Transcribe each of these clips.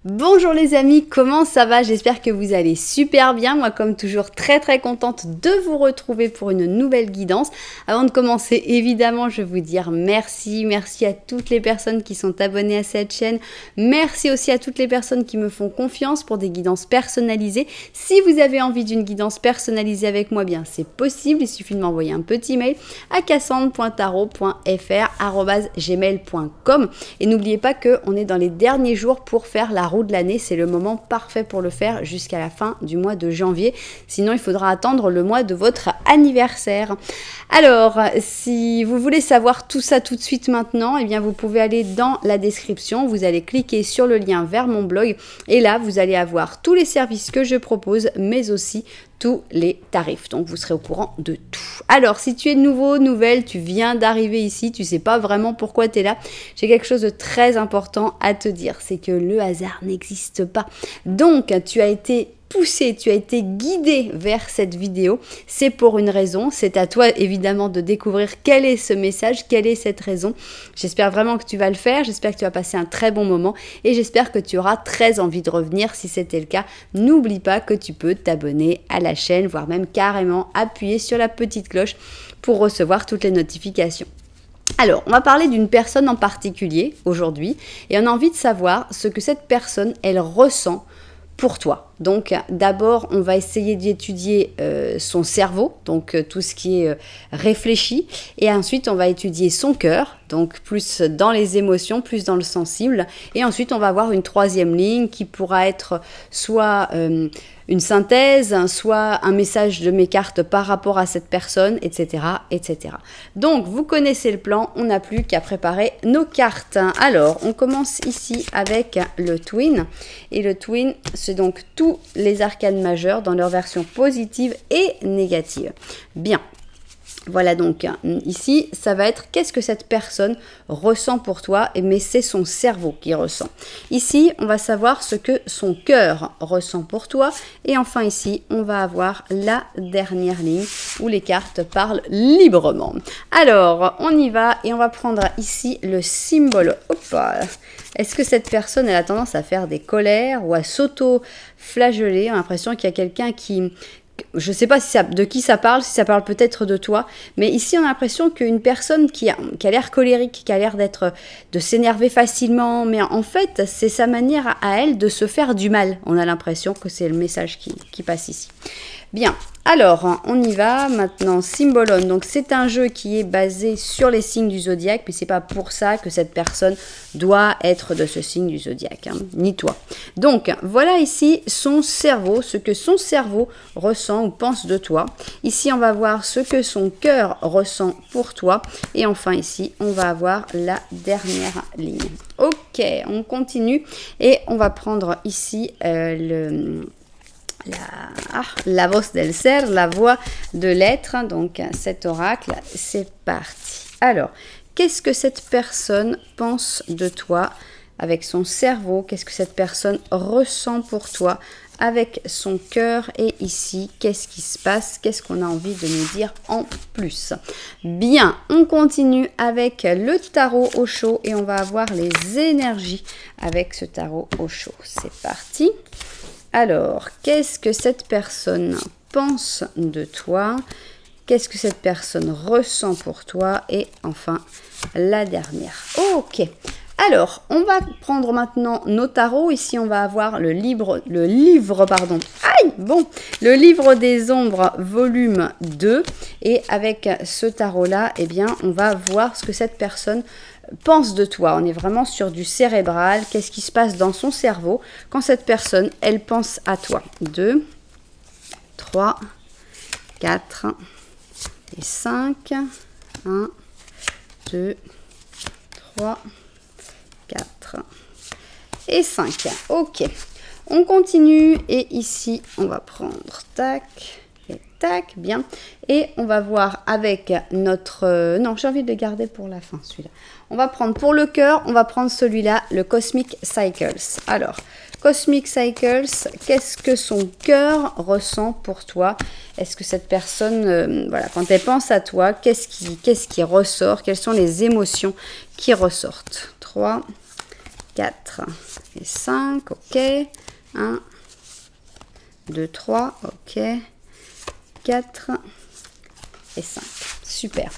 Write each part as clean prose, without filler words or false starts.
Bonjour les amis, comment ça va? J'espère que vous allez super bien. Moi, comme toujours, très contente de vous retrouver pour une nouvelle guidance. Avant de commencer, évidemment, je vais vous dire merci à toutes les personnes qui sont abonnées à cette chaîne. Merci aussi à toutes les personnes qui me font confiance pour des guidances personnalisées. Si vous avez envie d'une guidance personnalisée avec moi, bien c'est possible. Il suffit de m'envoyer un petit mail à cassandre.tarot.fr@gmail.com. Et n'oubliez pas qu'on est dans les derniers jours pour faire la de l'année, c'est le moment parfait pour le faire jusqu'à la fin du mois de janvier. Sinon, il faudra attendre le mois de votre anniversaire. Alors, si vous voulez savoir tout ça tout de suite maintenant, eh bien, vous pouvez aller dans la description. Vous allez cliquer sur le lien vers mon blog et là, vous allez avoir tous les services que je propose, mais aussi tous les tarifs. Donc, vous serez au courant de tout. Alors, si tu es nouveau, nouvelle, tu viens d'arriver ici, tu sais pas vraiment pourquoi tu es là, j'ai quelque chose de très important à te dire. C'est que le hasard n'existe pas. Donc, tu as été poussé, tu as été guidé vers cette vidéo, c'est pour une raison, c'est à toi évidemment de découvrir quel est ce message, quelle est cette raison. J'espère vraiment que tu vas le faire, j'espère que tu vas passer un très bon moment et j'espère que tu auras très envie de revenir si c'était le cas. N'oublie pas que tu peux t'abonner à la chaîne, voire même carrément appuyer sur la petite cloche pour recevoir toutes les notifications. Alors, on va parler d'une personne en particulier aujourd'hui et on a envie de savoir ce que cette personne, elle ressent pour toi. Donc d'abord, on va essayer d'étudier son cerveau, donc tout ce qui est réfléchi, et ensuite on va étudier son cœur, donc plus dans les émotions, plus dans le sensible, et ensuite on va avoir une troisième ligne qui pourra être soit une synthèse, soit un message de mes cartes par rapport à cette personne, etc., etc. Donc, vous connaissez le plan, on n'a plus qu'à préparer nos cartes. Alors, on commence ici avec le Twin. Et le Twin, c'est donc tous les arcanes majeurs dans leur version positive et négative. Bien. Voilà donc, ici, ça va être qu'est-ce que cette personne ressent pour toi, mais c'est son cerveau qui ressent. Ici, on va savoir ce que son cœur ressent pour toi. Et enfin ici, on va avoir la dernière ligne où les cartes parlent librement. Alors, on y va et on va prendre ici le symbole. Hop. Est-ce que cette personne elle a tendance à faire des colères ou à s'auto-flageller? On a l'impression qu'il y a quelqu'un qui... Je ne sais pas de qui ça parle, si ça parle peut-être de toi, mais ici on a l'impression qu'une personne qui a l'air colérique, qui a l'air de s'énerver facilement, mais en fait c'est sa manière à elle de se faire du mal. On a l'impression que c'est le message qui passe ici. Bien, alors on y va maintenant. Symbolon, donc c'est un jeu qui est basé sur les signes du zodiaque, mais c'est pas pour ça que cette personne doit être de ce signe du zodiaque, hein, ni toi. Donc voilà ici son cerveau, ce que son cerveau ressent ou pense de toi. Ici on va voir ce que son cœur ressent pour toi. Et enfin ici on va avoir la dernière ligne. Ok, on continue et on va prendre ici la voz del ser, la voix de l'être, donc cet oracle, c'est parti. Alors, qu'est-ce que cette personne pense de toi avec son cerveau? Qu'est-ce que cette personne ressent pour toi avec son cœur? Et ici, qu'est-ce qui se passe? Qu'est-ce qu'on a envie de nous dire en plus? Bien, on continue avec le tarot au chaud et on va avoir les énergies avec ce tarot au chaud. C'est parti. Alors, qu'est-ce que cette personne pense de toi? Qu'est-ce que cette personne ressent pour toi? Et enfin, la dernière. Ok. Alors, on va prendre maintenant nos tarots. Ici, on va avoir le livre des ombres, volume 2. Et avec ce tarot-là, eh bien, on va voir ce que cette personne pense de toi. On est vraiment sur du cérébral. Qu'est-ce qui se passe dans son cerveau quand cette personne, elle pense à toi? 2, 3, 4 et 5. 1, 2, 3, 4 et 5. Ok. On continue et ici, on va prendre tac et tac, bien. Et on va voir avec notre... non, j'ai envie de le garder pour la fin, celui-là. On va prendre pour le cœur, on va prendre celui-là, le Cosmic Cycles. Alors, Cosmic Cycles, qu'est-ce que son cœur ressent pour toi? Est-ce que cette personne, voilà, quand elle pense à toi, qu'est-ce qui ressort? Quelles sont les émotions qui ressortent? 3, 4 et 5, ok. 1, 2, 3, ok. 4 et 5, super.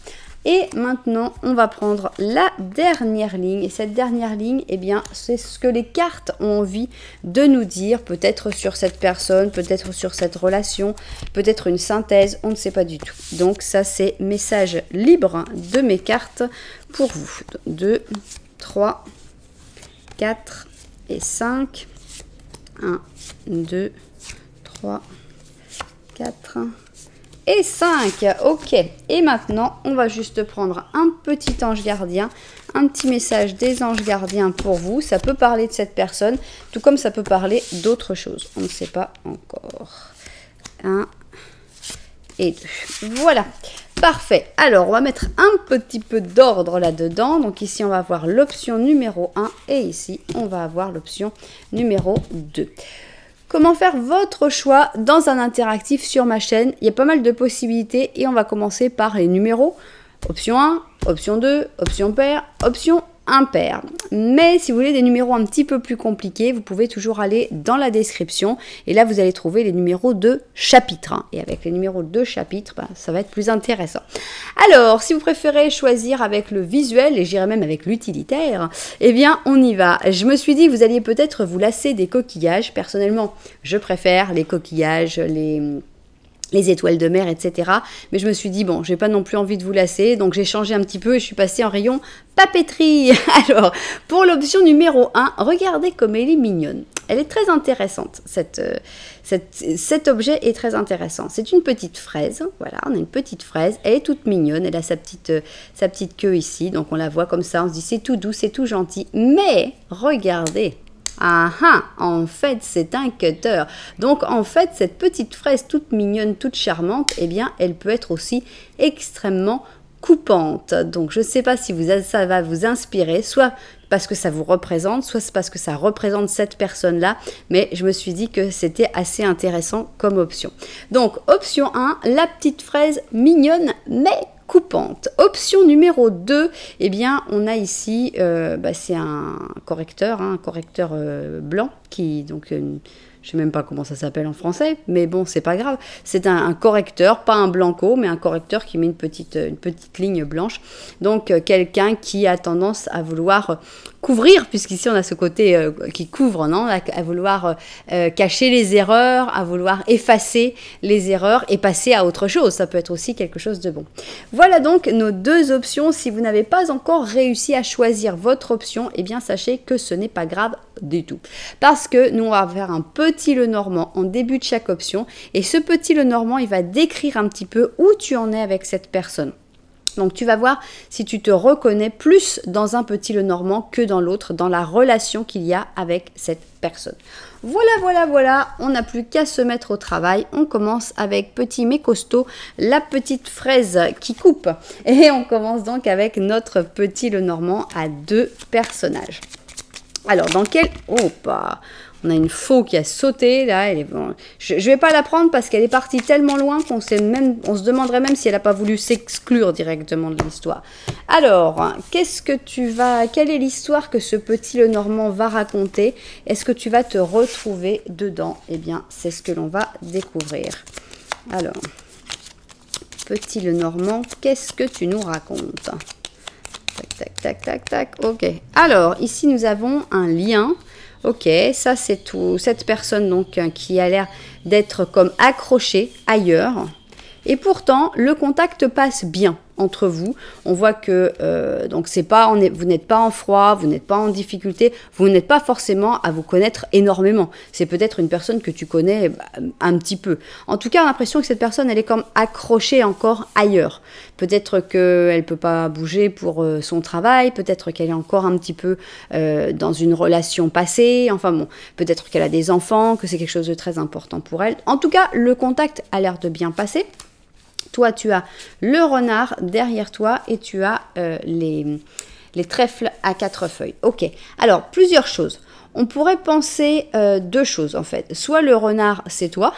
Et maintenant, on va prendre la dernière ligne. Et cette dernière ligne, eh bien, c'est ce que les cartes ont envie de nous dire. Peut-être sur cette personne, peut-être sur cette relation, peut-être une synthèse, on ne sait pas du tout. Donc ça, c'est message libre de mes cartes pour vous. 2, 3, 4 et 5. 1, 2, 3, 4... et 5, ok. Et maintenant, on va juste prendre un petit ange gardien, un petit message des anges gardiens pour vous. Ça peut parler de cette personne, tout comme ça peut parler d'autre chose. On ne sait pas encore. 1 et 2. Voilà, parfait. Alors, on va mettre un petit peu d'ordre là-dedans. Donc ici, on va avoir l'option numéro 1 et ici, on va avoir l'option numéro 2. Comment faire votre choix dans un interactif sur ma chaîne? Il y a pas mal de possibilités et on va commencer par les numéros. Option 1, option 2, option pair, option impair. Mais si vous voulez des numéros un petit peu plus compliqués, vous pouvez toujours aller dans la description et là vous allez trouver les numéros de chapitre. Et avec les numéros de chapitre, ça va être plus intéressant. Alors, si vous préférez choisir avec le visuel et j'irai même avec l'utilitaire, eh bien on y va. Je me suis dit que vous alliez peut-être vous lasser des coquillages. Personnellement, je préfère les coquillages, les étoiles de mer, etc. Mais je me suis dit, bon, j'ai pas non plus envie de vous lasser, donc j'ai changé un petit peu et je suis passée en rayon papeterie. Alors, pour l'option numéro 1, regardez comme elle est mignonne. Elle est très intéressante, cet objet est très intéressant. C'est une petite fraise, voilà, on a une petite fraise, elle est toute mignonne, elle a sa petite queue ici, donc on la voit comme ça, on se dit c'est tout doux, c'est tout gentil, mais regardez. Ah ah, en fait c'est un cutter. Donc en fait cette petite fraise toute mignonne, toute charmante, eh bien elle peut être aussi extrêmement coupante. Donc je ne sais pas si ça va vous inspirer, soit parce que ça vous représente, soit parce que ça représente cette personne-là, mais je me suis dit que c'était assez intéressant comme option. Donc option 1, la petite fraise mignonne mais coupante. Option numéro 2, eh bien on a ici, c'est un correcteur blanc qui, donc je sais même pas comment ça s'appelle en français, mais bon, c'est pas grave. C'est un correcteur, pas un blanco, mais un correcteur qui met une petite ligne blanche. Donc, quelqu'un qui a tendance à vouloir couvrir, puisqu'ici on a ce côté qui couvre, non, à vouloir cacher les erreurs, à vouloir effacer les erreurs et passer à autre chose. Ça peut être aussi quelque chose de bon. Voilà donc nos deux options. Si vous n'avez pas encore réussi à choisir votre option, eh bien sachez que ce n'est pas grave du tout. Parce que nous, on va faire un petit Lenormand en début de chaque option. Et ce petit Lenormand, il va décrire un petit peu où tu en es avec cette personne. Donc tu vas voir si tu te reconnais plus dans un petit Lenormand que dans l'autre, dans la relation qu'il y a avec cette personne. Voilà, on n'a plus qu'à se mettre au travail. On commence avec petit mais costaud, la petite fraise qui coupe. Et on commence donc avec notre petit Lenormand à 2 personnages. Alors, dans quel... on a une faux qui a sauté, là, elle est... je ne vais pas la prendre parce qu'elle est partie tellement loin qu'on se demanderait même si elle n'a pas voulu s'exclure directement de l'histoire. Alors, quelle est l'histoire que ce petit Lenormand va raconter? Est-ce que tu vas te retrouver dedans? Eh bien, c'est ce que l'on va découvrir. Alors, petit Lenormand, qu'est-ce que tu nous racontes? Tac, ok. Alors, ici, nous avons un lien. Ok, ça, c'est tout. Cette personne, donc, qui a l'air d'être comme accrochée ailleurs. Et pourtant, le contact passe bien entre vous. On voit que donc vous n'êtes pas en froid, vous n'êtes pas en difficulté, vous n'êtes pas forcément à vous connaître énormément. C'est peut-être une personne que tu connais un petit peu. En tout cas, on a l'impression que cette personne, elle est comme accrochée encore ailleurs. Peut-être qu'elle ne peut pas bouger pour son travail, peut-être qu'elle est encore un petit peu dans une relation passée, enfin bon, peut-être qu'elle a des enfants, que c'est quelque chose de très important pour elle. En tout cas, le contact a l'air de bien passer. Toi, tu as le renard derrière toi et tu as les trèfles à 4 feuilles. Ok, alors plusieurs choses. on pourrait penser deux choses en fait. Soit le renard, c'est toi,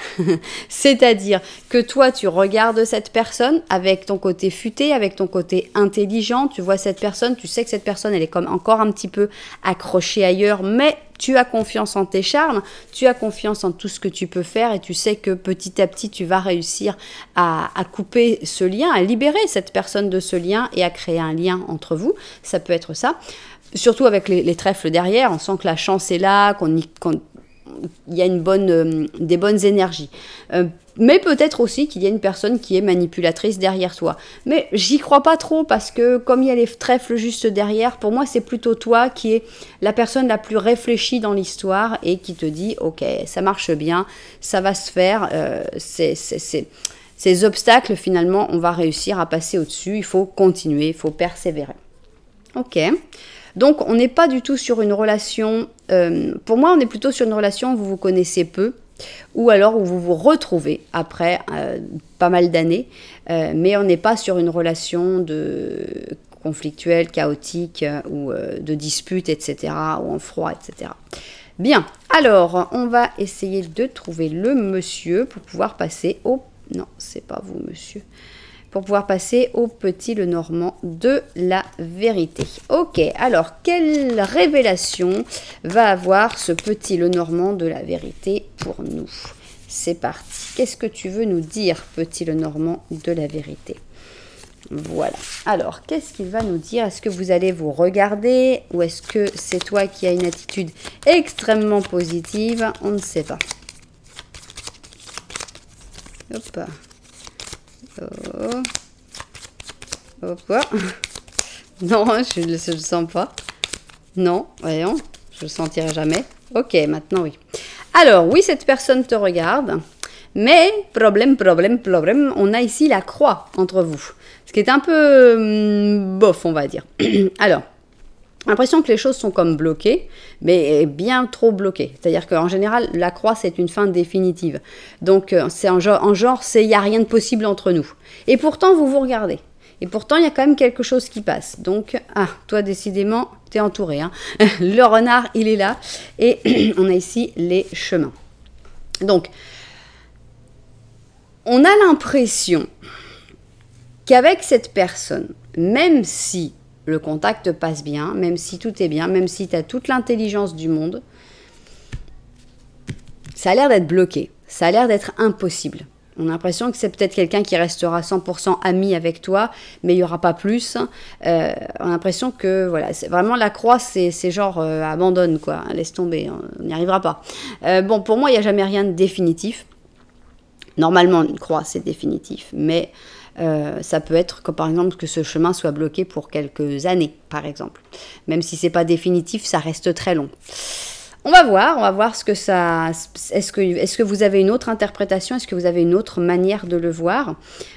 c'est-à-dire que toi, tu regardes cette personne avec ton côté futé, avec ton côté intelligent, tu vois cette personne, tu sais que cette personne, elle est comme encore un petit peu accrochée ailleurs, mais tu as confiance en tes charmes, tu as confiance en tout ce que tu peux faire et tu sais que petit à petit, tu vas réussir à couper ce lien, à libérer cette personne de ce lien et à créer un lien entre vous. Ça peut être ça. Surtout avec les trèfles derrière, on sent que la chance est là, qu'il y a des bonnes énergies. Mais peut-être aussi qu'il y a une personne qui est manipulatrice derrière toi. Mais j'y crois pas trop parce que comme il y a les trèfles juste derrière, pour moi c'est plutôt toi qui est la personne la plus réfléchie dans l'histoire et qui te dit ok, ça marche bien, ça va se faire, ces obstacles finalement on va réussir à passer au-dessus, il faut continuer, il faut persévérer. Ok. Donc, on n'est pas du tout sur une relation... pour moi, on est plutôt sur une relation où vous vous connaissez peu ou alors où vous vous retrouvez après pas mal d'années. Mais on n'est pas sur une relation conflictuelle, chaotique ou de dispute, etc. ou en froid, etc. Bien. Alors, on va essayer de trouver le monsieur pour pouvoir passer au... Non, c'est pas vous, monsieur. Pour pouvoir passer au petit Lenormand de la vérité. Ok, alors quelle révélation va avoir ce petit Lenormand de la vérité pour nous? C'est parti. Qu'est-ce que tu veux nous dire, petit Lenormand de la vérité? Voilà. Alors, qu'est-ce qu'il va nous dire? Est-ce que vous allez vous regarder ou est-ce que c'est toi qui as une attitude extrêmement positive? On ne sait pas. Hop. Oh. Hop. Non, je ne le sens pas. Non, voyons, je le sentirai jamais. Ok, maintenant oui. Alors, oui, cette personne te regarde, mais problème, on a ici la croix entre vous. Ce qui est un peu bof, on va dire. Alors, l'impression que les choses sont comme bloquées, mais bien trop bloquées. C'est-à-dire qu'en général, la croix, c'est une fin définitive. Donc, c'est en genre, il n'y a rien de possible entre nous. Et pourtant, vous vous regardez. Et pourtant, il y a quand même quelque chose qui passe. Donc, toi, décidément, tu es entouré. Hein. Le renard, il est là. Et on a ici les chemins. Donc, on a l'impression qu'avec cette personne, même si le contact passe bien, même si tout est bien, même si tu as toute l'intelligence du monde, ça a l'air d'être bloqué, ça a l'air d'être impossible. On a l'impression que c'est peut-être quelqu'un qui restera 100% ami avec toi, mais il n'y aura pas plus. On a l'impression que, voilà, c'est vraiment la croix, c'est genre abandonne, quoi, laisse tomber, on n'y arrivera pas. Bon, pour moi, il n'y a jamais rien de définitif. Normalement, une croix, c'est définitif, mais... ça peut être que par exemple que ce chemin soit bloqué pour quelques années, par exemple. Même si c'est pas définitif, ça reste très long. On va voir ce que ça... Est-ce que vous avez une autre interprétation? Est-ce que vous avez une autre manière de le voir?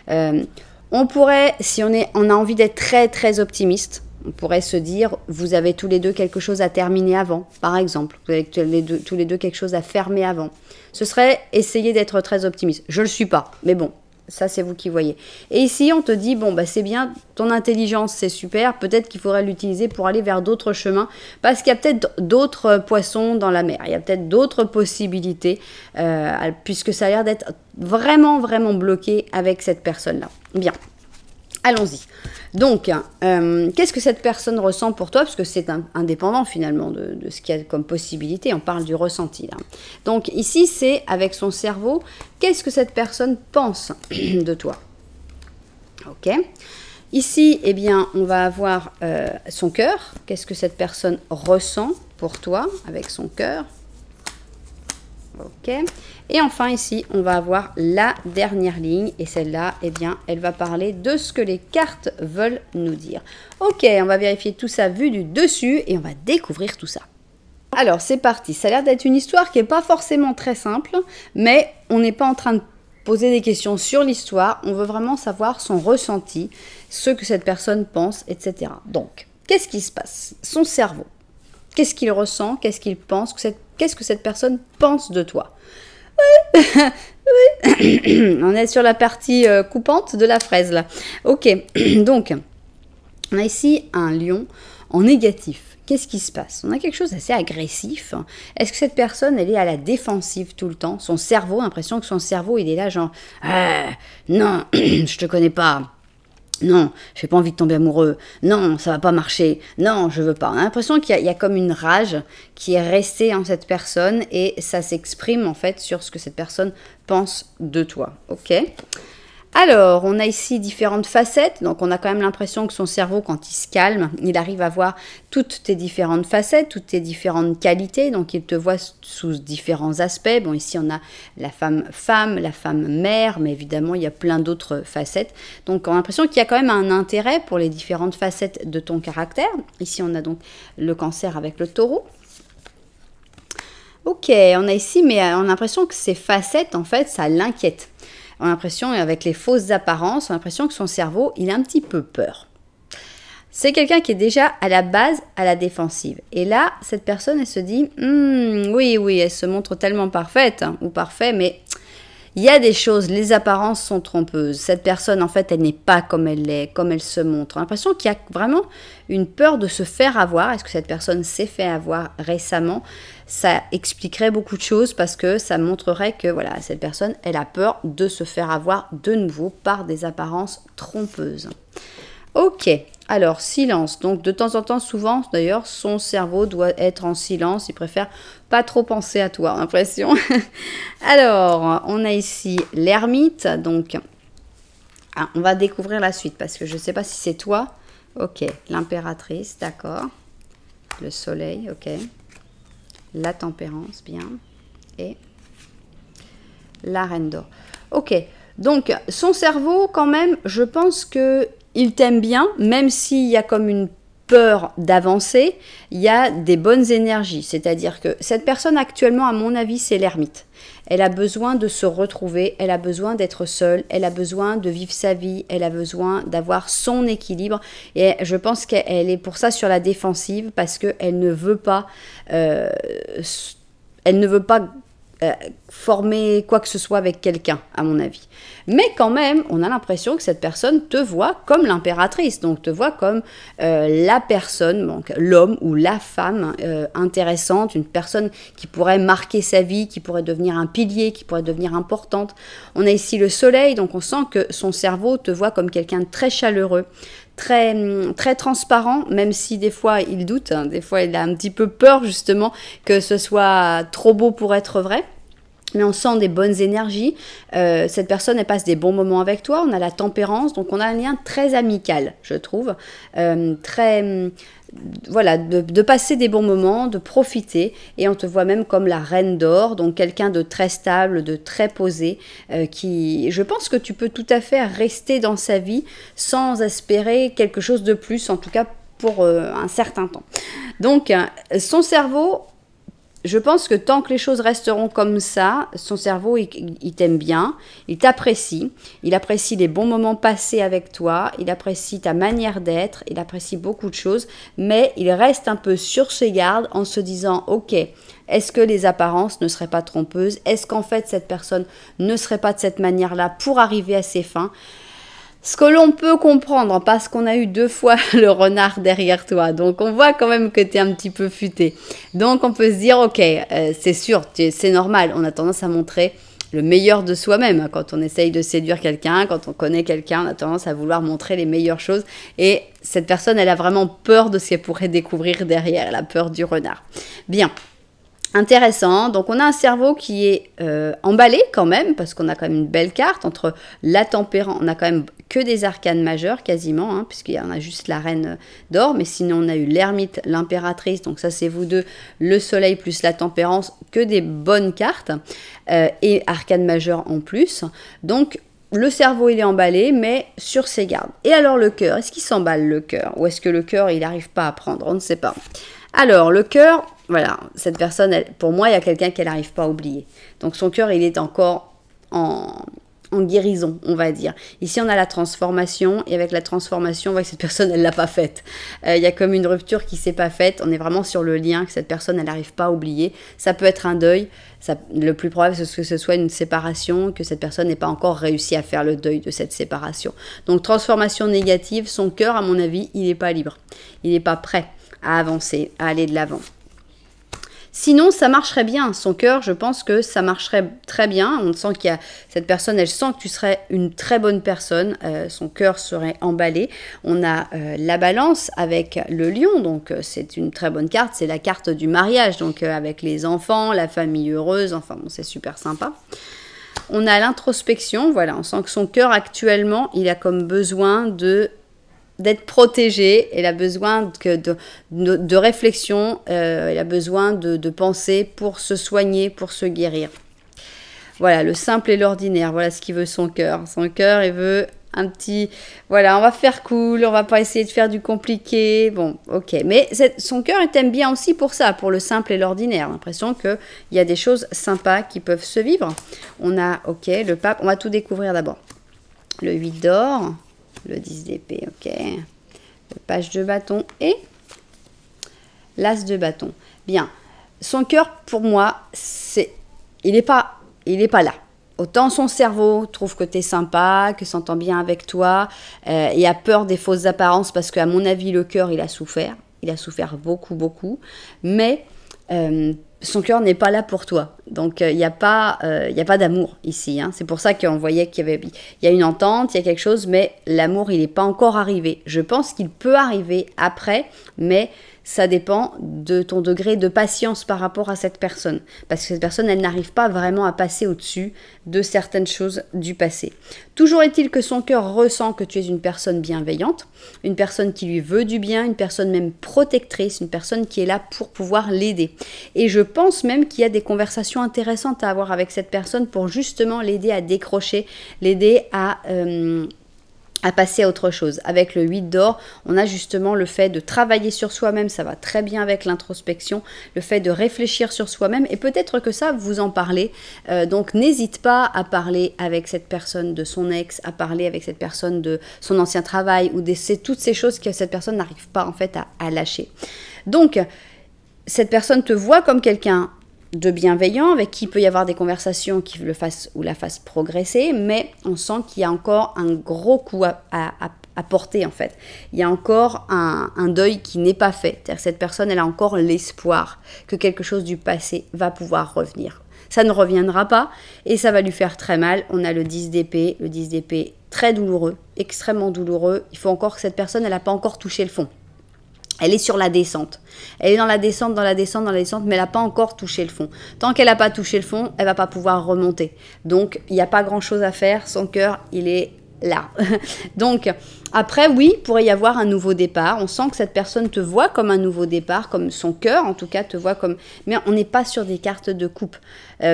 On pourrait, si on a envie d'être très très optimiste, on pourrait se dire, vous avez tous les deux quelque chose à terminer avant, par exemple. Vous avez tous les deux quelque chose à fermer avant. Ce serait essayer d'être très optimiste. Je le suis pas, mais bon. Ça, c'est vous qui voyez. Et ici, on te dit, bon, bah, c'est bien, ton intelligence, c'est super. Peut-être qu'il faudrait l'utiliser pour aller vers d'autres chemins. Parce qu'il y a peut-être d'autres poissons dans la mer. Il y a peut-être d'autres possibilités. Puisque ça a l'air d'être vraiment, vraiment bloqué avec cette personne-là. Bien. Allons-y. Donc, qu'est-ce que cette personne ressent pour toi? Parce que c'est indépendant finalement de ce qu'il y a comme possibilité. On parle du ressenti là. Donc ici, c'est avec son cerveau. Qu'est-ce que cette personne pense de toi? Ok. Ici, eh bien, on va avoir son cœur. Qu'est-ce que cette personne ressent pour toi avec son cœur? Ok. Et enfin ici, on va avoir la dernière ligne. Et celle-là, eh bien, elle va parler de ce que les cartes veulent nous dire. Ok, on va vérifier tout ça vu du dessus et on va découvrir tout ça. Alors, c'est parti. Ça a l'air d'être une histoire qui n'est pas forcément très simple, mais on n'est pas en train de poser des questions sur l'histoire. On veut vraiment savoir son ressenti, ce que cette personne pense, etc. Donc, qu'est-ce qui se passe? Son cerveau. Qu'est-ce qu'il ressent? Qu'est-ce qu'il pense? Qu'est-ce que cette personne pense de toi? Oui. On est sur la partie coupante de la fraise là. Ok, donc on a ici un lion. en négatif. Qu'est-ce qui se passe? On a quelque chose d'assez agressif. Est-ce que cette personne, elle est à la défensive tout le temps? Son cerveau, l'impression que son cerveau, il est là genre « non, je te connais pas. Non, j'ai pas envie de tomber amoureux. Non, ça va pas marcher. Non, je veux pas. » On a l'impression qu'il y a comme une rage qui est restée en cette personne et ça s'exprime en fait sur ce que cette personne pense de toi. Ok? Alors, on a ici différentes facettes. Donc, on a quand même l'impression que son cerveau, quand il se calme, il arrive à voir toutes tes différentes facettes, toutes tes différentes qualités. Donc, il te voit sous différents aspects. Bon, ici, on a la femme, la femme mère, mais évidemment, il y a plein d'autres facettes. Donc, on a l'impression qu'il y a quand même un intérêt pour les différentes facettes de ton caractère. Ici, on a donc le Cancer avec le Taureau. Ok, on a ici, mais on a l'impression que ces facettes, en fait, ça l'inquiète. On a l'impression, avec les fausses apparences, on a l'impression que son cerveau, il a un petit peu peur. C'est quelqu'un qui est déjà à la base à la défensive. Et là, cette personne, elle se dit, oui, elle se montre tellement parfaite, ou parfait, mais il y a des choses, les apparences sont trompeuses. Cette personne, en fait, elle n'est pas comme elle est, comme elle se montre. On a l'impression qu'il y a vraiment une peur de se faire avoir. Est-ce que cette personne s'est fait avoir récemment? Ça expliquerait beaucoup de choses parce que ça montrerait que voilà, cette personne, elle a peur de se faire avoir de nouveau par des apparences trompeuses. Ok, alors silence. Donc de temps en temps, souvent d'ailleurs, son cerveau doit être en silence. Il préfère pas trop penser à toi, l'impression. Alors, on a ici l'ermite. Donc, on va découvrir la suite parce que je ne sais pas si c'est toi. Ok, l'impératrice, d'accord. Le soleil, ok. La tempérance, bien. Et la reine d'or. Ok, donc son cerveau, quand même, je pense que il t'aime bien, même s'il y a comme une peur d'avancer, il y a des bonnes énergies. C'est-à-dire que cette personne actuellement, à mon avis, c'est l'ermite. Elle a besoin de se retrouver, elle a besoin d'être seule, elle a besoin de vivre sa vie, elle a besoin d'avoir son équilibre. Et je pense qu'elle est pour ça sur la défensive parce qu'elle ne veut pas, former quoi que ce soit avec quelqu'un, à mon avis. Mais quand même, on a l'impression que cette personne te voit comme l'impératrice, donc te voit comme la personne, donc l'homme ou la femme intéressante, une personne qui pourrait marquer sa vie, qui pourrait devenir un pilier, qui pourrait devenir importante. On a ici le soleil, donc on sent que son cerveau te voit comme quelqu'un de très chaleureux, très, très transparent, même si des fois il doute, hein, des fois il a un petit peu peur justement que ce soit trop beau pour être vrai. Mais on sent des bonnes énergies, cette personne elle passe des bons moments avec toi, on a la tempérance, donc on a un lien très amical, je trouve, voilà, de passer des bons moments, de profiter, et on te voit même comme la reine d'or, donc quelqu'un de très stable, de très posé, qui, je pense que tu peux tout à fait rester dans sa vie sans espérer quelque chose de plus, en tout cas pour un certain temps. Donc son cerveau, je pense que tant que les choses resteront comme ça, son cerveau, il t'aime bien, il t'apprécie, il apprécie les bons moments passés avec toi, il apprécie ta manière d'être, il apprécie beaucoup de choses, mais il reste un peu sur ses gardes en se disant « Ok, est-ce que les apparences ne seraient pas trompeuses? Est-ce qu'en fait cette personne ne serait pas de cette manière-là pour arriver à ses fins ?» Ce que l'on peut comprendre, parce qu'on a eu 2 fois le renard derrière toi, donc on voit quand même que tu es un petit peu futé. Donc on peut se dire, ok, c'est sûr, c'est normal, on a tendance à montrer le meilleur de soi-même. Quand on essaye de séduire quelqu'un, quand on connaît quelqu'un, on a tendance à vouloir montrer les meilleures choses. Et cette personne, elle a vraiment peur de ce qu'elle pourrait découvrir derrière, elle a peur du renard. Bien. Intéressant, donc on a un cerveau qui est emballé quand même, parce qu'on a quand même une belle carte, entre la tempérance, on a quand même que des arcanes majeures quasiment, hein, puisqu'il y en a juste la reine d'or, mais sinon on a eu l'ermite, l'impératrice, donc ça c'est vous deux, le soleil plus la tempérance, que des bonnes cartes, et arcanes majeures en plus, donc le cerveau il est emballé, mais sur ses gardes. Et alors le cœur, est-ce qu'il s'emballe le cœur, ou est-ce que le cœur il n'arrive pas à prendre, on ne sait pas. Alors le cœur, voilà, cette personne, pour moi, il y a quelqu'un qu'elle n'arrive pas à oublier. Donc son cœur, il est encore en guérison, on va dire. Ici, on a la transformation, et avec la transformation, on voit que cette personne, elle ne l'a pas faite. Il y a comme une rupture qui ne s'est pas faite. On est vraiment sur le lien que cette personne, elle n'arrive pas à oublier. Ça peut être un deuil. Le plus probable, c'est que ce soit une séparation, que cette personne n'ait pas encore réussi à faire le deuil de cette séparation. Donc, transformation négative, son cœur, à mon avis, il n'est pas libre. Il n'est pas prêt. à avancer, à aller de l'avant. Sinon, ça marcherait bien. Son cœur, je pense que ça marcherait très bien. On sent qu'il y a cette personne, elle sent que tu serais une très bonne personne. Son cœur serait emballé. On a la balance avec le lion. Donc, c'est une très bonne carte. C'est la carte du mariage. Donc, avec les enfants, la famille heureuse. Enfin, bon, c'est super sympa. On a l'introspection. Voilà, on sent que son cœur, actuellement, il a comme besoin d'être protégé, il a besoin de réflexion, il a besoin de penser pour se soigner, pour se guérir. Voilà, le simple et l'ordinaire, voilà ce qu'il veut son cœur. Son cœur, il veut un petit... Voilà, on va faire cool, on va pas essayer de faire du compliqué. Bon, ok, mais son cœur, il t'aime bien aussi pour ça, pour le simple et l'ordinaire. L'impression qu'il y a des choses sympas qui peuvent se vivre. On a, ok, le pape, on va tout découvrir d'abord. Le 8 d'or... Le 10 d'épée, ok. Le page de bâton et l'as de bâton. Bien. Son cœur, pour moi, il n'est pas là. Autant son cerveau trouve que tu es sympa, que s'entend bien avec toi, et a peur des fausses apparences parce qu'à mon avis, le cœur, il a souffert. Il a souffert beaucoup, beaucoup. Mais son cœur n'est pas là pour toi. Donc, il n'y a pas d'amour ici. Hein. C'est pour ça qu'on voyait qu'il y a une entente, il y a quelque chose, mais l'amour, il n'est pas encore arrivé. Je pense qu'il peut arriver après, mais ça dépend de ton degré de patience par rapport à cette personne. Parce que cette personne, elle n'arrive pas vraiment à passer au-dessus de certaines choses du passé. Toujours est-il que son cœur ressent que tu es une personne bienveillante, une personne qui lui veut du bien, une personne même protectrice, une personne qui est là pour pouvoir l'aider. Et je pense même qu'il y a des conversations intéressantes à avoir avec cette personne pour justement l'aider à décrocher, l'aider à passer à autre chose. Avec le 8 d'or, on a justement le fait de travailler sur soi-même, ça va très bien avec l'introspection, le fait de réfléchir sur soi-même, et peut-être que ça, vous en parlez. Donc, n'hésite pas à parler avec cette personne de son ex, à parler avec cette personne de son ancien travail, ou toutes ces choses que cette personne n'arrive pas en fait à lâcher. Donc, cette personne te voit comme quelqu'un de bienveillant, avec qui il peut y avoir des conversations qui le fassent ou la fassent progresser, mais on sent qu'il y a encore un gros coup à porter en fait. Il y a encore un deuil qui n'est pas fait. C'est-à-dire que cette personne, elle a encore l'espoir que quelque chose du passé va pouvoir revenir. Ça ne reviendra pas et ça va lui faire très mal. On a le 10 d'épée, très douloureux, extrêmement douloureux. Il faut encore que cette personne, elle n'a pas encore touché le fond. Elle est sur la descente. Elle est dans la descente, mais elle n'a pas encore touché le fond. Tant qu'elle n'a pas touché le fond, elle ne va pas pouvoir remonter. Donc, il n'y a pas grand-chose à faire. Son cœur, il est là. Donc, après, oui, il pourrait y avoir un nouveau départ. On sent que cette personne te voit comme un nouveau départ, comme son cœur, en tout cas, te voit comme... Mais on n'est pas sur des cartes de coupe.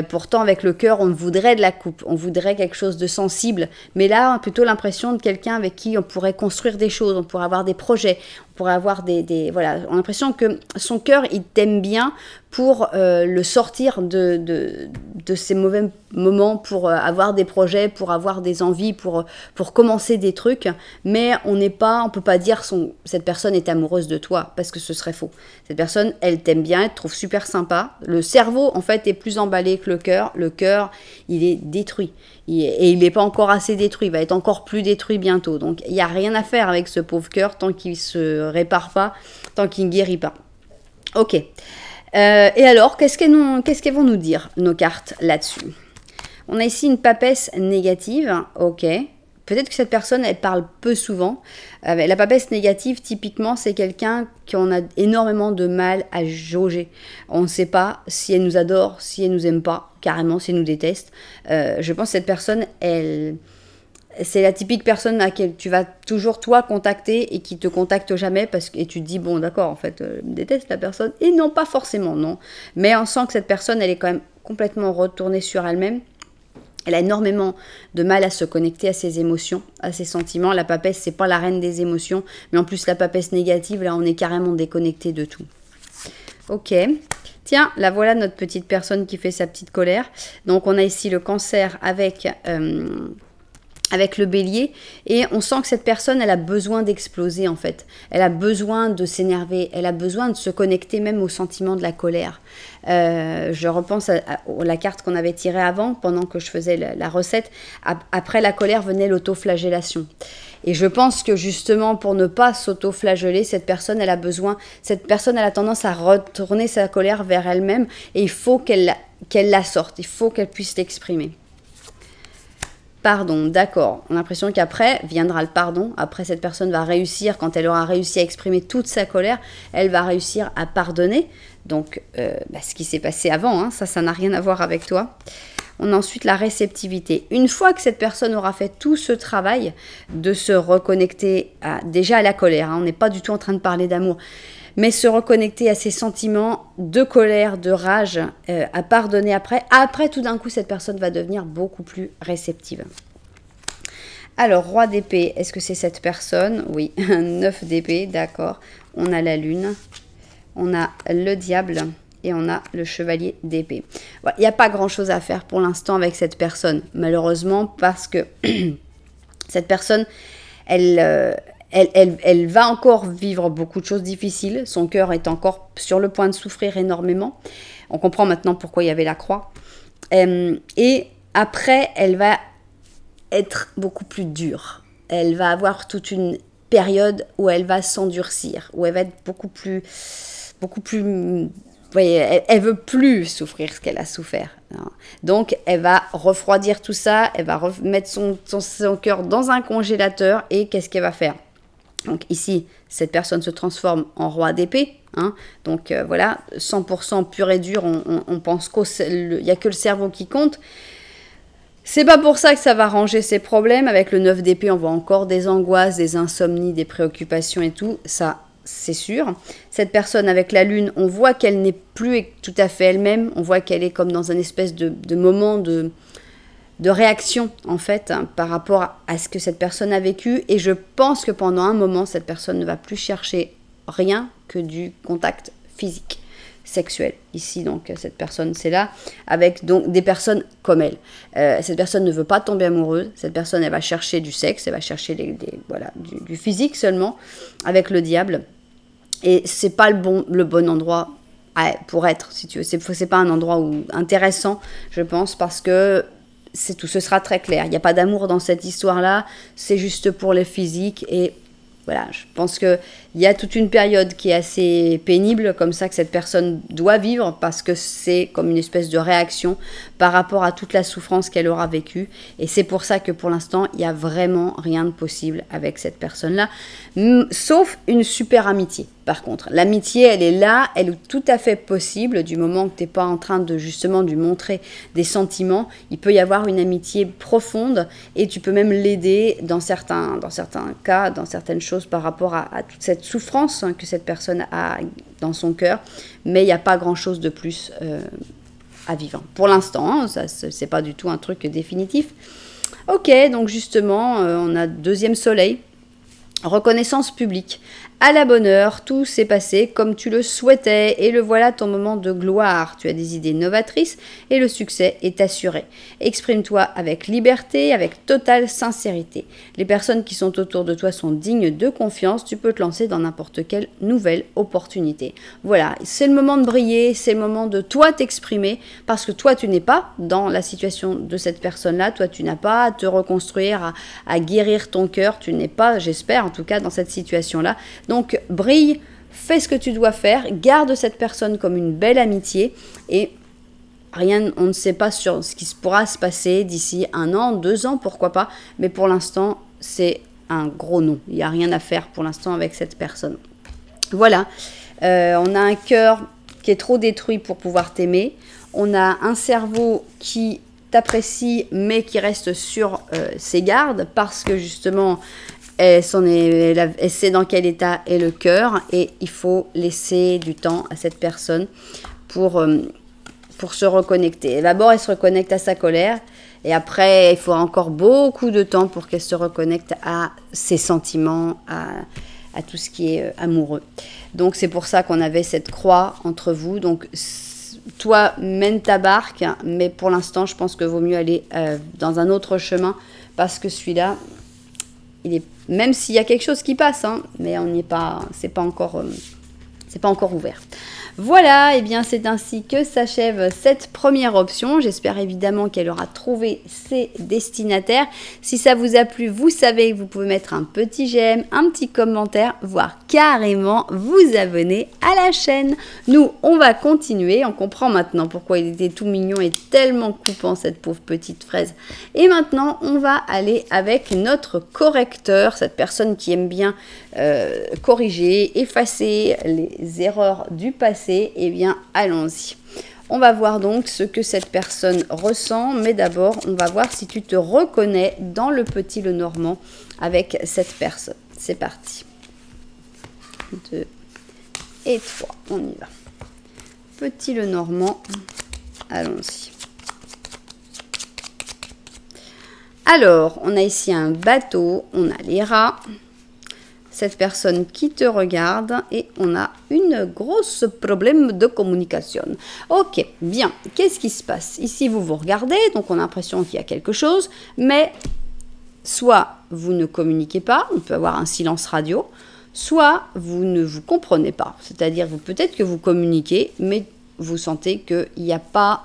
Pourtant, avec le cœur, on voudrait de la coupe. On voudrait quelque chose de sensible. Mais là, on a plutôt l'impression de quelqu'un avec qui on pourrait construire des choses, on pourrait avoir des projets, on pourrait avoir voilà, on a l'impression que son cœur, il t'aime bien pour le sortir de ces mauvais moments, pour avoir des projets, pour avoir des envies, pour commencer des trucs. Mais on peut pas dire cette personne est amoureuse de toi, parce que ce serait faux. Cette personne, elle t'aime bien, elle te trouve super sympa. Le cerveau, en fait, est plus emballé que le cœur. Le cœur, il est détruit. Et il n'est pas encore assez détruit, il va être encore plus détruit bientôt. Donc, il n'y a rien à faire avec ce pauvre cœur tant qu'il ne se répare pas, tant qu'il ne guérit pas. Ok. Et alors, qu'est-ce qu'elles vont nous dire, nos cartes, là-dessus? On a ici une papesse négative, ok. Peut-être que cette personne, elle parle peu souvent. La papesse négative, typiquement, c'est quelqu'un qu'on a énormément de mal à jauger. On ne sait pas si elle nous adore, si elle nous aime pas, carrément, si elle nous déteste. Je pense que cette personne, c'est la typique personne à laquelle tu vas toujours, toi, contacter et qui te contacte jamais et tu te dis, bon, d'accord, en fait, elle me déteste, la personne. Et non, pas forcément, non. Mais on sent que cette personne, elle est quand même complètement retournée sur elle-même. Elle a énormément de mal à se connecter à ses émotions, à ses sentiments. La papesse, c'est pas la reine des émotions, mais en plus la papesse négative, là, on est carrément déconnecté de tout. Ok. Tiens, là voilà notre petite personne qui fait sa petite colère. Donc on a ici le cancer avec avec le bélier, et on sent que cette personne, elle a besoin d'exploser en fait. Elle a besoin de s'énerver, elle a besoin de se connecter même au sentiment de la colère. Je repense à la carte qu'on avait tirée avant, pendant que je faisais la recette. Après la colère venait l'autoflagellation. Et je pense que justement, pour ne pas s'auto-flageller, cette personne, elle a tendance à retourner sa colère vers elle-même, et il faut qu'elle la sorte, il faut qu'elle puisse l'exprimer. Pardon, d'accord. On a l'impression qu'après viendra le pardon. Après, cette personne va réussir, quand elle aura réussi à exprimer toute sa colère, elle va réussir à pardonner. Donc, ce qui s'est passé avant, hein, ça n'a rien à voir avec toi. On a ensuite la réceptivité. Une fois que cette personne aura fait tout ce travail de se reconnecter déjà à la colère, hein, on n'est pas du tout en train de parler d'amour, mais se reconnecter à ses sentiments de colère, de rage, à pardonner après. Après, tout d'un coup, cette personne va devenir beaucoup plus réceptive. Alors, roi d'épée, est-ce que c'est cette personne? Oui, 9 d'épée, d'accord. On a la lune, on a le diable et on a le chevalier d'épée. Il n'y a pas grand-chose à faire pour l'instant avec cette personne, malheureusement, parce que cette personne, elle va encore vivre beaucoup de choses difficiles. Son cœur est encore sur le point de souffrir énormément. On comprend maintenant pourquoi il y avait la croix. Et après, elle va être beaucoup plus dure. Elle va avoir toute une période où elle va s'endurcir, où elle va être beaucoup plus... Vous voyez, elle veut plus souffrir ce qu'elle a souffert. Donc, elle va refroidir tout ça, elle va remettre son cœur dans un congélateur, et qu'est-ce qu'elle va faire? Donc ici, cette personne se transforme en roi d'épée. Hein. Donc voilà, 100% pur et dur, on pense qu'il n'y a que le cerveau qui compte. C'est pas pour ça que ça va ranger ses problèmes. Avec le 9 d'épée, on voit encore des angoisses, des insomnies, des préoccupations et tout. Ça, c'est sûr. Cette personne avec la lune, on voit qu'elle n'est plus tout à fait elle-même. On voit qu'elle est comme dans un espèce de moment de réaction, en fait, hein, par rapport à ce que cette personne a vécu. Et je pense que pendant un moment, cette personne ne va plus chercher rien que du contact physique, sexuel. Ici, donc, cette personne, c'est là, avec donc des personnes comme elle. Cette personne ne veut pas tomber amoureuse. Cette personne, elle va chercher du sexe, elle va chercher du physique seulement, avec le diable. Et c'est pas le bon endroit pour être, si tu veux. C'est pas un endroit intéressant, je pense, parce que c'est tout, ce sera très clair. Il n'y a pas d'amour dans cette histoire-là, c'est juste pour le physique. Et voilà, je pense qu'il y a toute une période qui est assez pénible, comme ça, que cette personne doit vivre, parce que c'est comme une espèce de réaction par rapport à toute la souffrance qu'elle aura vécue. Et c'est pour ça que pour l'instant, il n'y a vraiment rien de possible avec cette personne-là, sauf une super amitié. Par contre, l'amitié, elle est là, elle est tout à fait possible du moment que tu n'es pas en train de justement lui montrer des sentiments. Il peut y avoir une amitié profonde et tu peux même l'aider dans certains cas, dans certaines choses par rapport à toute cette souffrance que cette personne a dans son cœur. Mais il n'y a pas grand-chose de plus à vivre. Pour l'instant, hein, ça c'est pas du tout un truc définitif. Ok, donc justement, on a deuxième soleil. Reconnaissance publique. À la bonne heure, tout s'est passé comme tu le souhaitais et le voilà ton moment de gloire. Tu as des idées novatrices et le succès est assuré. Exprime-toi avec liberté, avec totale sincérité. Les personnes qui sont autour de toi sont dignes de confiance. Tu peux te lancer dans n'importe quelle nouvelle opportunité. Voilà, c'est le moment de briller, c'est le moment de toi t'exprimer parce que toi tu n'es pas dans la situation de cette personne-là. Toi tu n'as pas à te reconstruire, à guérir ton cœur. Tu n'es pas, j'espère en tout cas, dans cette situation-là. Donc, brille, fais ce que tu dois faire, garde cette personne comme une belle amitié et rien, on ne sait pas sur ce qui pourra se passer d'ici 1 an, 2 ans, pourquoi pas, mais pour l'instant, c'est un gros non. Il n'y a rien à faire pour l'instant avec cette personne. Voilà, on a un cœur qui est trop détruit pour pouvoir t'aimer. On a un cerveau qui t'apprécie mais qui reste sur ses gardes parce que justement... Elle sait dans quel état est le cœur et il faut laisser du temps à cette personne pour se reconnecter. D'abord, elle se reconnecte à sa colère et après, il faut encore beaucoup de temps pour qu'elle se reconnecte à ses sentiments, à tout ce qui est amoureux. Donc, c'est pour ça qu'on avait cette croix entre vous. Donc, toi, mène ta barque, mais pour l'instant, je pense que vaut mieux aller dans un autre chemin parce que celui-là, il est, même s'il y a quelque chose qui passe, hein, mais on n'y est pas, c'est pas encore ouvert. Voilà, et bien c'est ainsi que s'achève cette première option. J'espère évidemment qu'elle aura trouvé ses destinataires. Si ça vous a plu, vous savez que vous pouvez mettre un petit j'aime, un petit commentaire, voire carrément vous abonner à la chaîne. Nous, on va continuer. On comprend maintenant pourquoi il était tout mignon et tellement coupant, cette pauvre petite fraise. Et maintenant, on va aller avec notre correcteur, cette personne qui aime bien corriger, effacer les erreurs du passé. Eh bien, allons-y. On va voir donc ce que cette personne ressent, mais d'abord, on va voir si tu te reconnais dans le Petit Lenormand avec cette personne. C'est parti. 2 et 3, on y va. Petit Lenormand, allons-y. Alors, on a ici un bateau, on a les rats, cette personne qui te regarde et on a une grosse problème de communication. Ok, bien, qu'est-ce qui se passe? Ici, vous vous regardez, donc on a l'impression qu'il y a quelque chose, mais soit vous ne communiquez pas, on peut avoir un silence radio, soit vous ne vous comprenez pas. C'est-à-dire, peut-être que vous communiquez, mais vous sentez qu'il n'y a pas...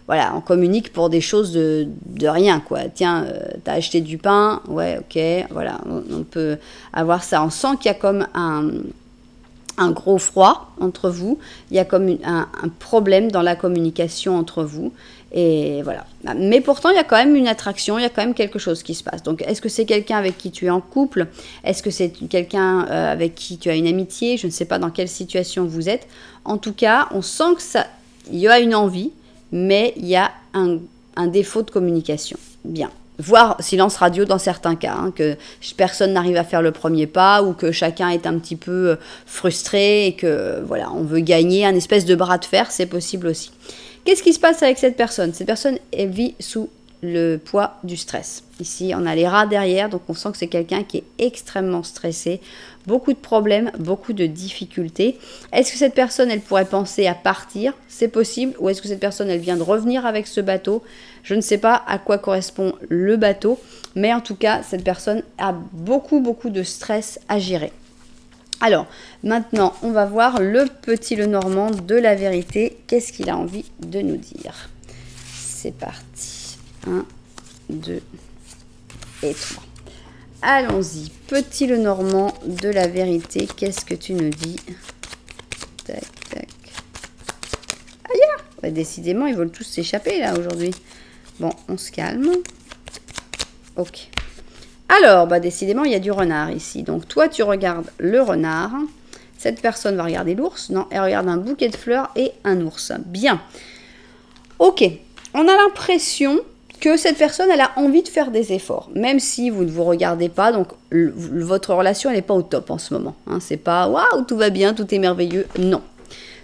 Voilà, on communique pour des choses de rien, quoi. Tiens, t'as acheté du pain, ouais, ok, voilà, on peut avoir ça. On sent qu'il y a comme un gros froid entre vous, il y a comme un problème dans la communication entre vous, et voilà. Mais pourtant, il y a quand même une attraction, il y a quand même quelque chose qui se passe. Donc, est-ce que c'est quelqu'un avec qui tu es en couple? Est-ce que c'est quelqu'un avec qui tu as une amitié? Je ne sais pas dans quelle situation vous êtes. En tout cas, on sent que ça, il y a une envie, mais il y a un défaut de communication. Bien. Voire silence radio dans certains cas, hein, que personne n'arrive à faire le premier pas ou que chacun est un petit peu frustré et que voilà, on veut gagner un espèce de bras de fer, c'est possible aussi. Qu'est-ce qui se passe avec cette personne? Cette personne, elle vit sous le poids du stress. Ici, on a les rats derrière, donc on sent que c'est quelqu'un qui est extrêmement stressé, beaucoup de problèmes, beaucoup de difficultés. Est-ce que cette personne, elle pourrait penser à partir? C'est possible. Ou est-ce que cette personne, elle vient de revenir avec ce bateau? Je ne sais pas à quoi correspond le bateau, mais en tout cas, cette personne a beaucoup de stress à gérer. Alors, maintenant, on va voir le Petit Lenormand de la vérité. Qu'est-ce qu'il a envie de nous dire? C'est parti. 1, 2 et 3. Allons-y. Petit Lenormand de la vérité, qu'est-ce que tu nous dis? Tac, tac. Aïe! Bah, décidément, ils veulent tous s'échapper là aujourd'hui. Bon, on se calme. Ok. Alors, bah, décidément, il y a du renard ici. Donc, toi, tu regardes le renard. Cette personne va regarder l'ours. Non, elle regarde un bouquet de fleurs et un ours. Bien. Ok. On a l'impression que cette personne, elle a envie de faire des efforts, même si vous ne vous regardez pas, donc votre relation, elle n'est pas au top en ce moment. Hein, c'est pas « waouh, tout va bien, tout est merveilleux ». Non.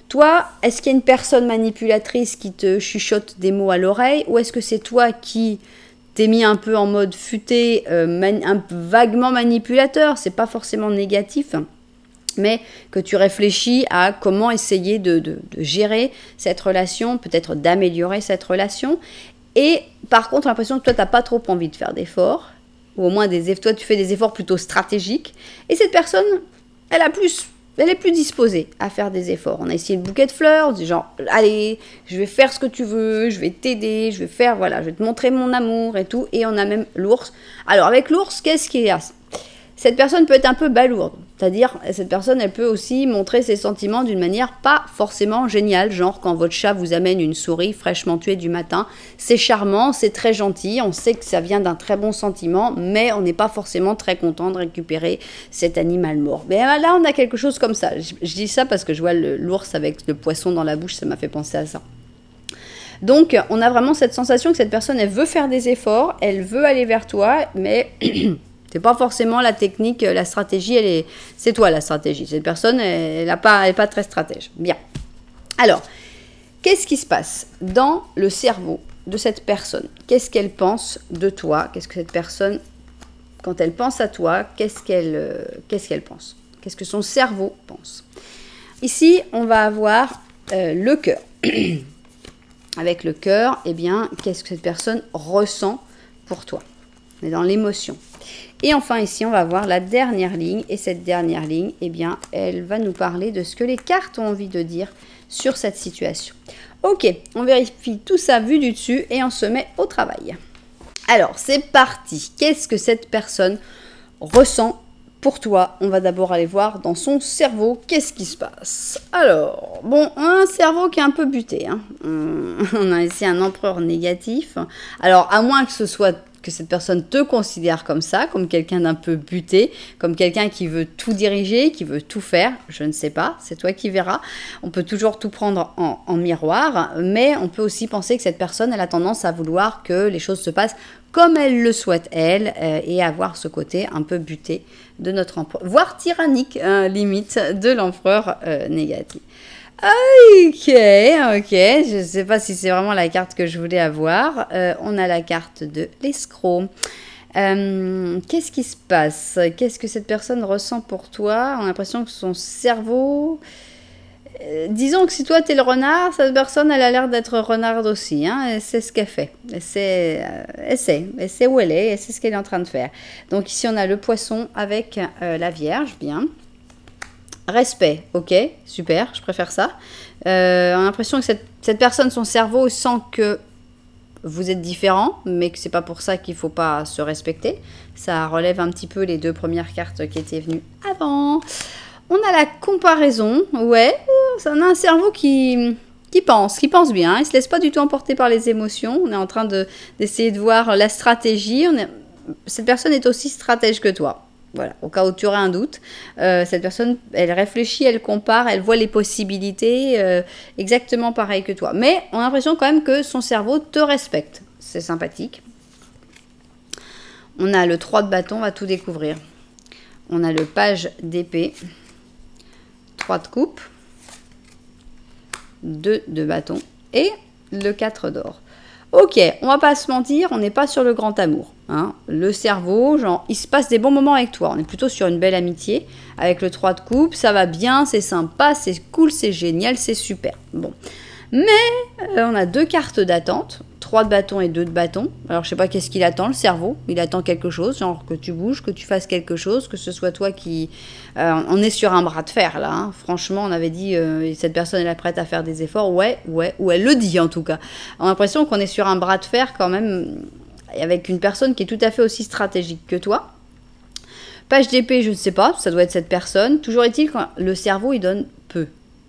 Toi, est-ce qu'il y a une personne manipulatrice qui te chuchote des mots à l'oreille, ou est-ce que c'est toi qui t'es mis un peu en mode futé, un peu vaguement manipulateur? C'est pas forcément négatif, mais que tu réfléchis à comment essayer de gérer cette relation, peut-être d'améliorer cette relation. Et par contre, l'impression que toi, tu n'as pas trop envie de faire d'efforts, ou au moins toi, tu fais des efforts plutôt stratégiques. Et cette personne, elle est plus disposée à faire des efforts. On a essayé le bouquet de fleurs, on dit genre, allez, je vais faire ce que tu veux, je vais t'aider, je vais te montrer mon amour et tout. Et on a même l'ours. Alors, avec l'ours, qu'est-ce qu'il y a? Cette personne peut être un peu balourde, c'est-à-dire cette personne, elle peut aussi montrer ses sentiments d'une manière pas forcément géniale, genre quand votre chat vous amène une souris fraîchement tuée du matin, c'est charmant, c'est très gentil, on sait que ça vient d'un très bon sentiment, mais on n'est pas forcément très content de récupérer cet animal mort. Mais là, on a quelque chose comme ça. Je dis ça parce que je vois l'ours avec le poisson dans la bouche, ça m'a fait penser à ça. Donc, on a vraiment cette sensation que cette personne, elle veut faire des efforts, elle veut aller vers toi, mais... C'est pas forcément la technique, la stratégie, c'est toi la stratégie. Cette personne, elle n'est pas très stratège. Bien. Alors, qu'est-ce qui se passe dans le cerveau de cette personne? Qu'est-ce qu'elle pense de toi? Qu'est-ce que cette personne, quand elle pense à toi, qu'est-ce qu'elle pense? Qu'est-ce que son cerveau pense? Ici, on va avoir le cœur. Avec le cœur, eh bien, qu'est-ce que cette personne ressent pour toi? On est dans l'émotion. Et enfin, ici, on va voir la dernière ligne. Et cette dernière ligne, eh bien, elle va nous parler de ce que les cartes ont envie de dire sur cette situation. Ok, on vérifie tout ça vu du dessus et on se met au travail. Alors, c'est parti. Qu'est-ce que cette personne ressent pour toi? On va d'abord aller voir dans son cerveau qu'est-ce qui se passe. Alors, bon, un cerveau qui est un peu buté. Hein. On a ici un empereur négatif. Alors, à moins que ce soit que cette personne te considère comme ça, comme quelqu'un d'un peu buté, comme quelqu'un qui veut tout diriger, qui veut tout faire, je ne sais pas, c'est toi qui verras. On peut toujours tout prendre en miroir, mais on peut aussi penser que cette personne, elle a tendance à vouloir que les choses se passent comme elle le souhaite, elle, et avoir ce côté un peu buté de notre empereur, voire tyrannique, limite, de l'empereur négatif. Ok, je ne sais pas si c'est vraiment la carte que je voulais avoir. On a la carte de l'escroc. Qu'est-ce qui se passe? Qu'est-ce que cette personne ressent pour toi? On a l'impression que son cerveau... disons que si toi tu es le renard, cette personne elle a l'air d'être renarde aussi. Hein, et c'est ce qu'elle fait. Elle sait où elle est, elle sait ce qu'elle est en train de faire. Donc ici on a le poisson avec la Vierge, bien. Respect, ok, super, je préfère ça. On a l'impression que cette personne, son cerveau sent que vous êtes différents, mais que c'est pas pour ça qu'il faut pas se respecter. Ça relève un petit peu les deux premières cartes qui étaient venues avant. On a la comparaison, ouais, on a un cerveau qui pense bien, il se laisse pas du tout emporter par les émotions. On est en train d'essayer de voir la stratégie. Cette personne est aussi stratège que toi. Voilà, au cas où tu aurais un doute, cette personne, elle réfléchit, elle compare, elle voit les possibilités exactement pareil que toi. Mais on a l'impression quand même que son cerveau te respecte. C'est sympathique. On a le 3 de bâton, on va tout découvrir. On a le page d'épée, 3 de coupe, 2 de bâton et le 4 d'or. Ok, on va pas se mentir, on n'est pas sur le grand amour. Hein. Le cerveau, genre, il se passe des bons moments avec toi. On est plutôt sur une belle amitié. Avec le 3 de coupe, ça va bien, c'est sympa, c'est cool, c'est génial, c'est super. Bon. Mais on a 2 cartes d'attente, 3 de bâton et 2 de bâton. Alors je sais pas qu'est-ce qu'il attend, le cerveau. Il attend quelque chose, genre que tu bouges, que tu fasses quelque chose, que ce soit toi qui... on est sur un bras de fer là. Hein. Franchement, on avait dit cette personne elle est prête à faire des efforts. Ouais, ou elle le dit en tout cas. On a l'impression qu'on est sur un bras de fer quand même avec une personne qui est tout à fait aussi stratégique que toi. Page d'épée, je ne sais pas, ça doit être cette personne. Toujours est-il que le cerveau il donne peu.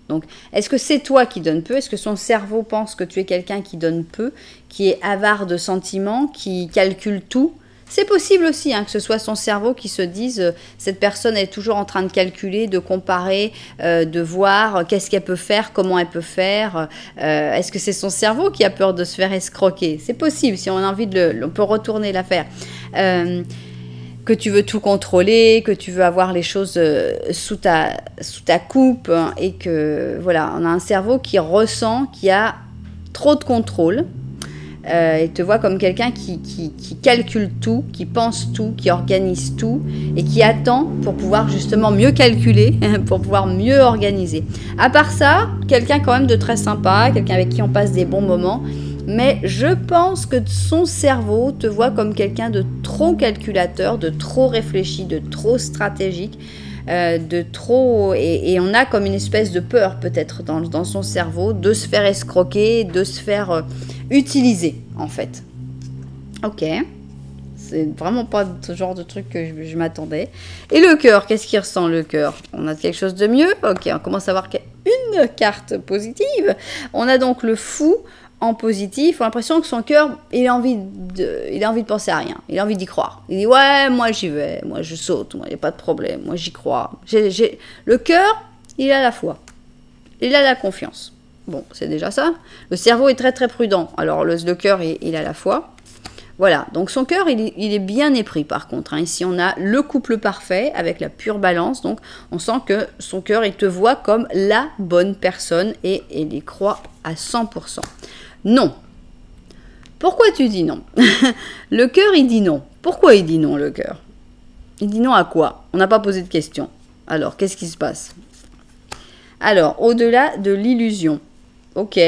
Donc, est-ce que c'est toi qui donnes peu? Est-ce que son cerveau pense que tu es quelqu'un qui donne peu, qui est avare de sentiments, qui calcule tout? C'est possible aussi hein, que ce soit son cerveau qui se dise cette personne est toujours en train de calculer, de comparer, de voir qu'est-ce qu'elle peut faire, comment elle peut faire. Est-ce que c'est son cerveau qui a peur de se faire escroquer? C'est possible, si on a envie on peut retourner l'affaire. Que tu veux tout contrôler, que tu veux avoir les choses sous ta coupe hein, et que voilà, on a un cerveau qui ressent qu'il y a trop de contrôle et te voit comme quelqu'un qui calcule tout, qui pense tout, qui organise tout et qui attend pour pouvoir justement mieux calculer, pour pouvoir mieux organiser. À part ça, quelqu'un quand même de très sympa, quelqu'un avec qui on passe des bons moments. Mais je pense que son cerveau te voit comme quelqu'un de trop calculateur, de trop réfléchi, de trop stratégique, de trop... Et on a comme une espèce de peur peut-être dans son cerveau de se faire escroquer, de se faire utiliser en fait. Ok, c'est vraiment pas ce genre de truc que je m'attendais. Et le cœur, qu'est-ce qu'il ressent le cœur? On a quelque chose de mieux? Ok, on commence à voir une carte positive. On a donc le fou. En positif, on a l'impression que son cœur, il a envie de penser à rien. Il a envie d'y croire. Il dit, ouais, moi j'y vais, moi je saute, moi il n'y a pas de problème, moi j'y crois. Le cœur, il a la foi. Il a la confiance. Bon, c'est déjà ça. Le cerveau est très très prudent. Alors le cœur, il a la foi. Voilà, donc son cœur, il est bien épris par contre. Hein. Ici, on a le couple parfait avec la pure balance. Donc, on sent que son cœur, il te voit comme la bonne personne et il y croit à 100%. Non. Pourquoi tu dis non? Le cœur, il dit non. Pourquoi il dit non, le cœur? Il dit non à quoi? On n'a pas posé de question. Alors, qu'est-ce qui se passe? Alors, au-delà de l'illusion. Ok,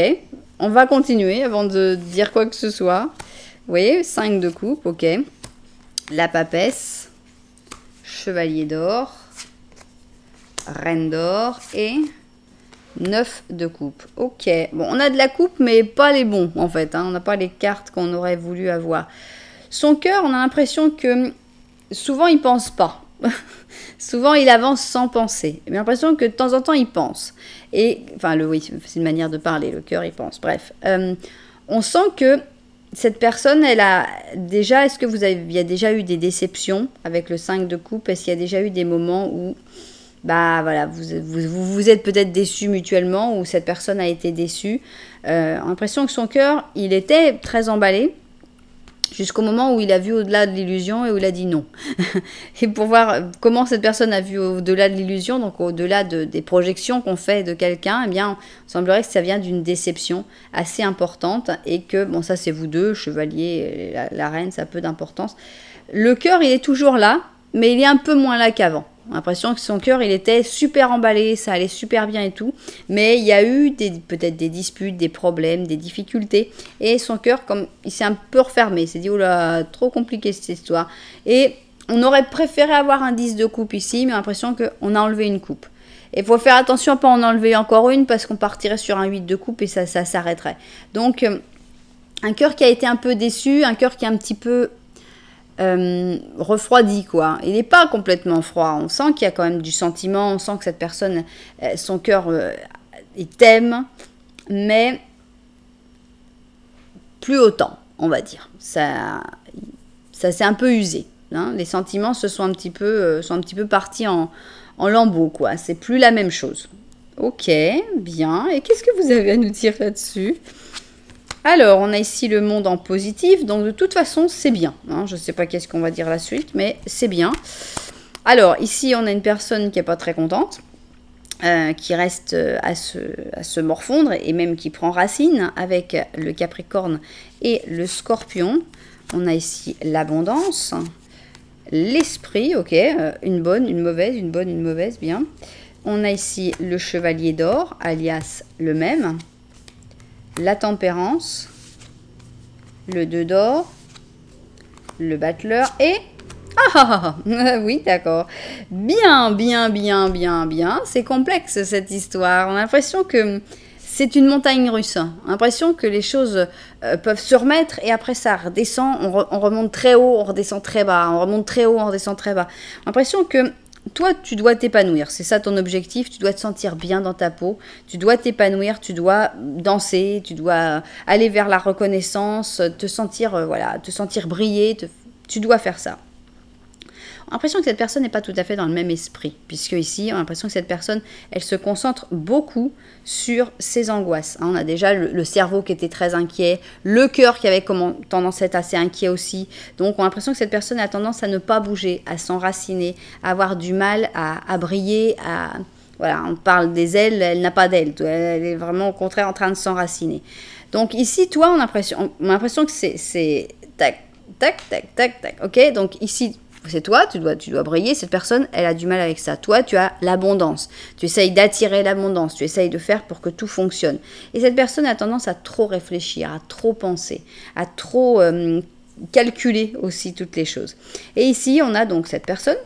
on va continuer avant de dire quoi que ce soit. Vous voyez, 5 de coupe, ok. la papesse, chevalier d'or, reine d'or et 9 de coupe. Ok, bon, on a de la coupe, mais pas les bons, en fait. Hein. On n'a pas les cartes qu'on aurait voulu avoir. Son cœur, on a l'impression que souvent, il pense pas. Souvent, il avance sans penser. J'ai l'impression que de temps en temps, il pense. Et, enfin, oui, c'est une manière de parler. Le cœur, il pense. Bref, on sent que cette personne, elle a déjà... Est-ce que il y a déjà eu des déceptions avec le 5 de coupe? Est-ce qu'il y a déjà eu des moments où... Bah voilà, vous êtes peut-être déçus mutuellement ou cette personne a été déçue. On a l'impression que son cœur, il était très emballé jusqu'au moment où il a vu au-delà de l'illusion et où il a dit non. Et pour voir comment cette personne a vu au-delà de l'illusion, donc au-delà des projections qu'on fait de quelqu'un, eh bien, il semblerait que ça vient d'une déception assez importante et que, bon, ça c'est vous deux, chevalier, la reine, ça a peu d'importance. Le cœur, il est toujours là, mais il est un peu moins là qu'avant. On a l'impression que son cœur, il était super emballé, ça allait super bien et tout. Mais il y a eu peut-être des disputes, des problèmes, des difficultés. Et son cœur, comme il s'est un peu refermé. Il s'est dit, oh là, trop compliqué cette histoire. Et on aurait préféré avoir un 10 de coupe ici, mais on a l'impression qu'on a enlevé une coupe. Et il faut faire attention à ne pas en enlever encore une, parce qu'on partirait sur un 8 de coupe et ça s'arrêterait. Donc, un cœur qui a été un peu déçu, un cœur qui est un petit peu... refroidi quoi. Il n'est pas complètement froid. On sent qu'il y a quand même du sentiment. On sent que cette personne, son cœur, il t'aime, mais plus autant, on va dire. Ça s'est un peu usé. Hein. Les sentiments sont un petit peu partis en lambeaux quoi. C'est plus la même chose. Ok, bien. Et qu'est-ce que vous avez à nous dire là-dessus ? Alors, on a ici le monde en positif, donc de toute façon, c'est bien. Hein. Je ne sais pas qu'est-ce qu'on va dire la suite, mais c'est bien. Alors, ici, on a une personne qui n'est pas très contente, qui reste à se morfondre, et même qui prend racine avec le Capricorne et le Scorpion. On a ici l'abondance, l'esprit, ok, une bonne, une mauvaise, une bonne, une mauvaise, bien. On a ici le chevalier d'or, alias le même. La tempérance, le 2 d'or, le battleur et... Ah oui, d'accord. Bien, bien, bien, bien, bien. C'est complexe cette histoire. On a l'impression que c'est une montagne russe. On a l'impression que les choses peuvent se remettre et après ça redescend. On remonte très haut, on redescend très bas. On remonte très haut, on redescend très bas. On a l'impression que... Toi, tu dois t'épanouir, c'est ça ton objectif, tu dois te sentir bien dans ta peau, tu dois t'épanouir, tu dois danser, tu dois aller vers la reconnaissance, te sentir briller, tu dois faire ça. On a l'impression que cette personne n'est pas tout à fait dans le même esprit, puisque ici, on a l'impression que cette personne, elle se concentre beaucoup sur ses angoisses. On a déjà le cerveau qui était très inquiet, le cœur qui avait tendance à être assez inquiet aussi. Donc, on a l'impression que cette personne a tendance à ne pas bouger, à s'enraciner, à avoir du mal à briller, Voilà, on parle des ailes, elle n'a pas d'ailes, elle est vraiment au contraire en train de s'enraciner. Donc ici, toi, on a l'impression que c'est tac, tac, tac, tac, tac, ok. Donc ici, c'est toi, tu dois briller. Cette personne, elle a du mal avec ça. Toi, tu as l'abondance. Tu essayes d'attirer l'abondance. Tu essayes de faire pour que tout fonctionne. Et cette personne a tendance à trop réfléchir, à trop penser, à trop calculer aussi toutes les choses. Et ici, on a donc cette personne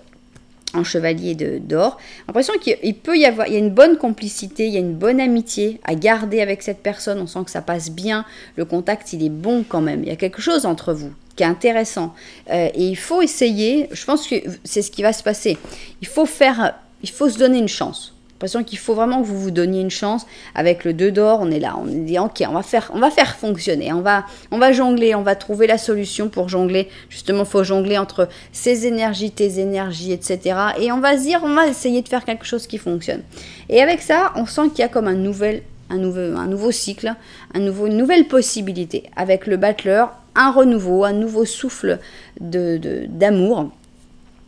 en chevalier d'or. L'impression qu'il peut y avoir, il y a une bonne complicité, il y a une bonne amitié à garder avec cette personne. On sent que ça passe bien. Le contact, il est bon quand même. Il y a quelque chose entre vous qui est intéressant. Et il faut essayer, je pense que c'est ce qui va se passer. Il faut se donner une chance. J'ai l'impression qu'il faut vraiment que vous vous donniez une chance. Avec le 2 d'or, on est là, on dit ok, on va faire fonctionner, on va jongler, on va trouver la solution pour jongler. Justement, il faut jongler entre ses énergies, tes énergies, etc. Et on va se dire, on va essayer de faire quelque chose qui fonctionne. Et avec ça, on sent qu'il y a comme un nouveau cycle, une nouvelle possibilité. Avec le battleur, un renouveau, un nouveau souffle d'amour.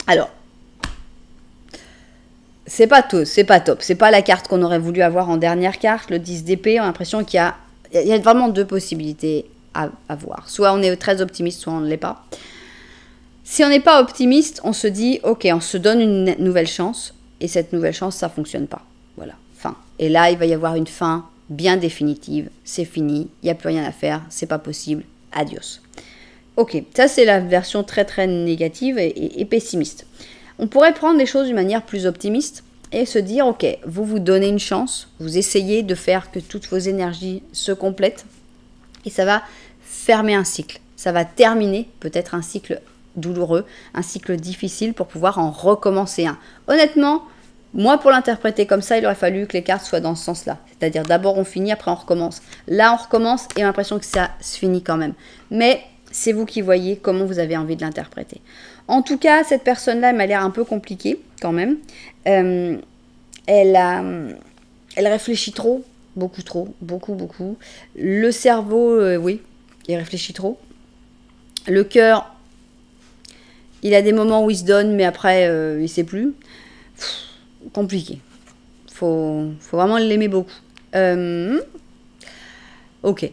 Alors, c'est pas top, c'est pas la carte qu'on aurait voulu avoir en dernière carte, le 10 d'épée. On a l'impression qu'il y a vraiment deux possibilités à voir. Soit on est très optimiste, soit on ne l'est pas. Si on n'est pas optimiste, on se dit, ok, on se donne une nouvelle chance, et cette nouvelle chance, ça fonctionne pas. Voilà, fin. Et là, il va y avoir une fin bien définitive. C'est fini, il n'y a plus rien à faire, c'est pas possible. Adios. Ok, ça c'est la version très très négative et pessimiste. On pourrait prendre les choses d'une manière plus optimiste et se dire, ok, vous vous donnez une chance, vous essayez de faire que toutes vos énergies se complètent et ça va fermer un cycle. Ça va terminer peut-être un cycle douloureux, un cycle difficile pour pouvoir en recommencer un. Honnêtement, moi pour l'interpréter comme ça, il aurait fallu que les cartes soient dans ce sens-là. C'est-à-dire d'abord on finit, après on recommence. Là on recommence et on a l'impression que ça se finit quand même. Mais c'est vous qui voyez comment vous avez envie de l'interpréter. En tout cas, cette personne-là, elle m'a l'air un peu compliquée quand même. Elle réfléchit trop, beaucoup. Le cerveau, oui, il réfléchit trop. Le cœur, il a des moments où il se donne, mais après, il ne sait plus. Compliqué. Faut vraiment l'aimer beaucoup. Ok.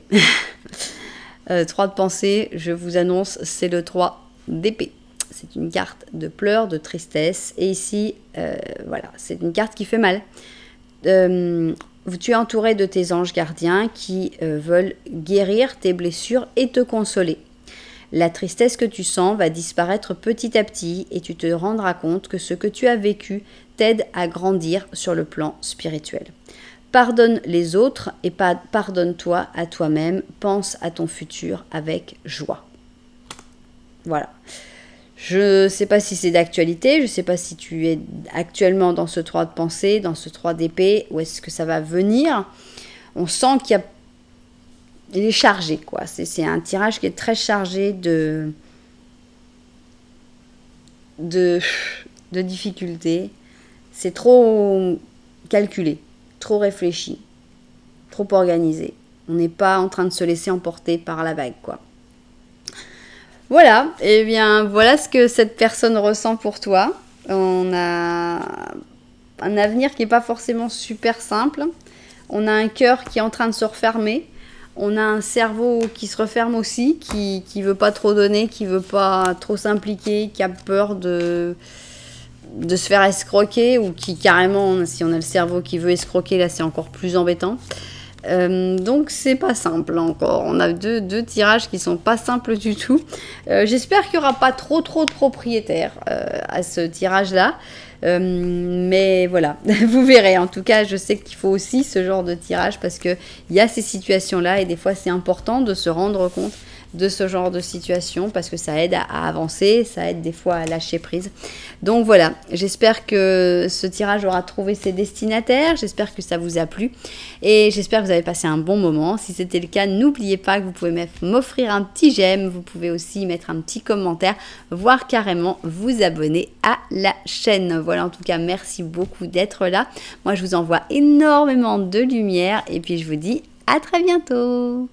3 de pensée, je vous annonce, c'est le 3 d'épée. C'est une carte de pleurs, de tristesse. Et ici, voilà, c'est une carte qui fait mal. Tu es entouré de tes anges gardiens qui veulent guérir tes blessures et te consoler. La tristesse que tu sens va disparaître petit à petit et tu te rendras compte que ce que tu as vécu t'aide à grandir sur le plan spirituel. Pardonne les autres et pardonne-toi à toi-même. Pense à ton futur avec joie. Voilà. Je ne sais pas si c'est d'actualité, je ne sais pas si tu es actuellement dans ce 3 de pensée, dans ce 3 d'épée, ou est-ce que ça va venir. On sent il est chargé, quoi. C'est un tirage qui est très chargé de difficultés. C'est trop calculé, trop réfléchi, trop organisé. On n'est pas en train de se laisser emporter par la vague, quoi. Voilà, et bien voilà ce que cette personne ressent pour toi. On a un avenir qui n'est pas forcément super simple. On a un cœur qui est en train de se refermer. On a un cerveau qui se referme aussi, qui ne veut pas trop donner, qui ne veut pas trop s'impliquer, qui a peur de se faire escroquer, ou qui carrément, si on a le cerveau qui veut escroquer, là c'est encore plus embêtant. Donc c'est pas simple encore, on a deux tirages qui sont pas simples du tout. J'espère qu'il n'y aura pas trop de propriétaires à ce tirage là, mais voilà, vous verrez. En tout cas, je sais qu'il faut aussi ce genre de tirage parce qu'il y a ces situations là et des fois c'est important de se rendre compte de ce genre de situation parce que ça aide à avancer, ça aide des fois à lâcher prise. Donc voilà, j'espère que ce tirage aura trouvé ses destinataires, j'espère que ça vous a plu et j'espère que vous avez passé un bon moment. Si c'était le cas, n'oubliez pas que vous pouvez m'offrir un petit j'aime, vous pouvez aussi mettre un petit commentaire, voire carrément vous abonner à la chaîne. Voilà, en tout cas, merci beaucoup d'être là. Moi, je vous envoie énormément de lumière et puis je vous dis à très bientôt.